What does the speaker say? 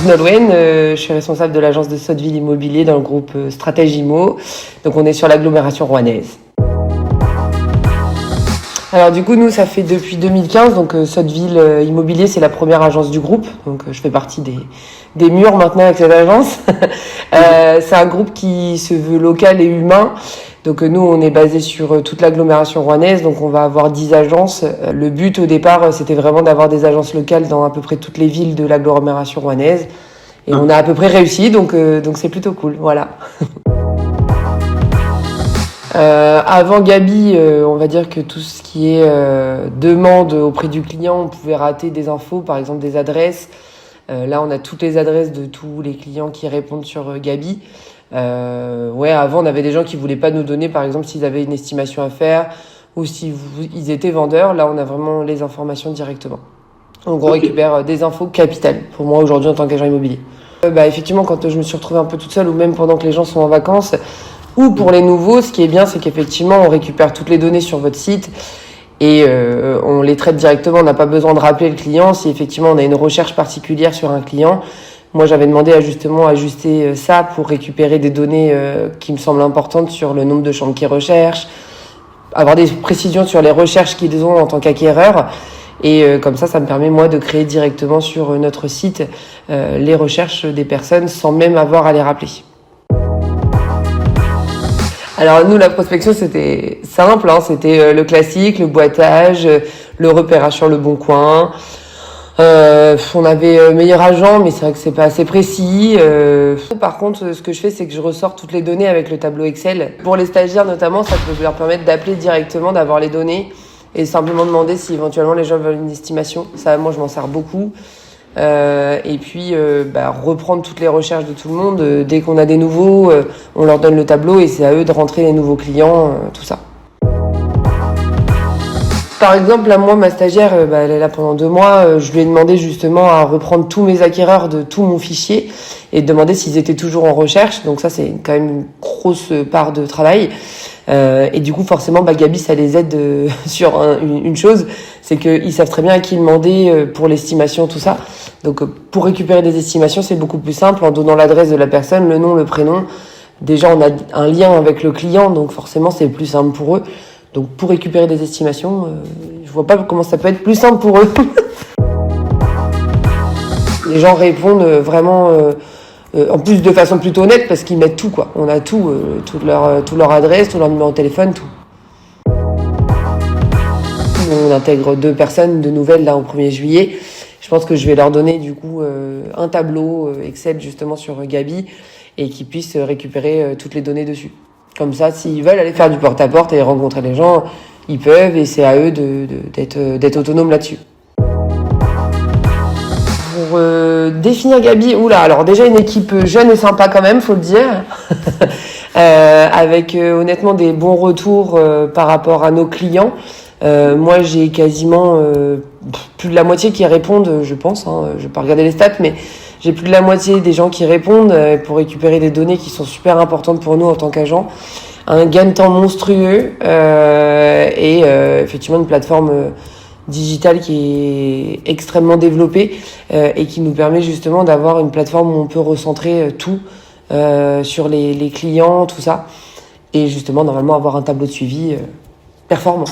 suis Nolwenn, je suis responsable de l'agence de Sotteville Immobilier dans le groupe Stratège Immo. Donc on est sur l'agglomération rouennaise. Alors du coup, nous, ça fait depuis 2015, donc Sotteville Immobilier, c'est la première agence du groupe. Donc je fais partie des murs maintenant avec cette agence. C'est un groupe qui se veut local et humain. Donc nous, on est basé sur toute l'agglomération rouennaise, donc on va avoir 10 agences. Le but au départ, c'était vraiment d'avoir des agences locales dans à peu près toutes les villes de l'agglomération rouennaise. Et on a à peu près réussi, donc c'est plutôt cool, voilà. Avant Gabi, on va dire que tout ce qui est demande auprès du client, on pouvait rater des infos, par exemple des adresses. Là, on a toutes les adresses de tous les clients qui répondent sur Gabi. Avant, on avait des gens qui voulaient pas nous donner, par exemple, s'ils avaient une estimation à faire ou ils étaient vendeurs. Là, on a vraiment les informations directement. Donc, on récupère des infos capitales pour moi aujourd'hui en tant qu'agent immobilier. Effectivement, quand je me suis retrouvée un peu toute seule ou même pendant que les gens sont en vacances, ou pour les nouveaux, ce qui est bien, c'est qu'effectivement, on récupère toutes les données sur votre site et on les traite directement. On n'a pas besoin de rappeler le client. Si effectivement, on a une recherche particulière sur un client, moi, j'avais demandé à justement ajuster ça pour récupérer des données qui me semblent importantes sur le nombre de chambres qu'ils recherchent, avoir des précisions sur les recherches qu'ils ont en tant qu'acquéreurs. Et comme ça me permet, moi, de créer directement sur notre site les recherches des personnes sans même avoir à les rappeler. Alors nous, la prospection, c'était simple, c'était le classique, le boitage, le repérage sur le bon coin. On avait meilleur agent, mais c'est vrai que c'est pas assez précis. Par contre, ce que je fais, c'est que je ressors toutes les données avec le tableau Excel. Pour les stagiaires notamment, ça peut leur permettre d'appeler directement, d'avoir les données et simplement demander si éventuellement les gens veulent une estimation. Ça, moi, je m'en sers beaucoup. Et puis reprendre toutes les recherches de tout le monde. Dès qu'on a des nouveaux, on leur donne le tableau et c'est à eux de rentrer les nouveaux clients, tout ça. Par exemple, là, moi, ma stagiaire, elle est là pendant 2 mois. Je lui ai demandé justement à reprendre tous mes acquéreurs de tout mon fichier et de demander s'ils étaient toujours en recherche. Donc ça, c'est quand même une grosse part de travail. Et du coup, forcément, Gabi, ça les aide sur une chose, c'est qu'ils savent très bien à qui demander pour l'estimation, tout ça. Donc, pour récupérer des estimations, c'est beaucoup plus simple en donnant l'adresse de la personne, le nom, le prénom. Déjà, on a un lien avec le client, donc forcément, c'est plus simple pour eux. Donc, pour récupérer des estimations, je vois pas comment ça peut être plus simple pour eux. Les gens répondent vraiment... en plus de façon plutôt honnête parce qu'ils mettent tout quoi. On a tout, toute leur adresse, tout leur numéro de téléphone, tout. On intègre 2 personnes de nouvelles là au 1er juillet. Je pense que je vais leur donner du coup un tableau Excel justement sur Gabi et qu'ils puissent récupérer toutes les données dessus. Comme ça, s'ils veulent aller faire du porte-à-porte et rencontrer les gens, ils peuvent et c'est à eux d'être autonomes là-dessus. Pour définir Gabi, alors déjà une équipe jeune et sympa quand même, faut le dire, avec honnêtement des bons retours par rapport à nos clients. Moi, j'ai quasiment plus de la moitié qui répondent, je pense. Je vais pas regarder les stats, mais j'ai plus de la moitié des gens qui répondent pour récupérer des données qui sont super importantes pour nous en tant qu'agents. Un gain de temps monstrueux et effectivement une plateforme digitale qui est extrêmement développée et qui nous permet justement d'avoir une plateforme où on peut recentrer tout sur les clients, tout ça. Et justement, normalement, avoir un tableau de suivi performant.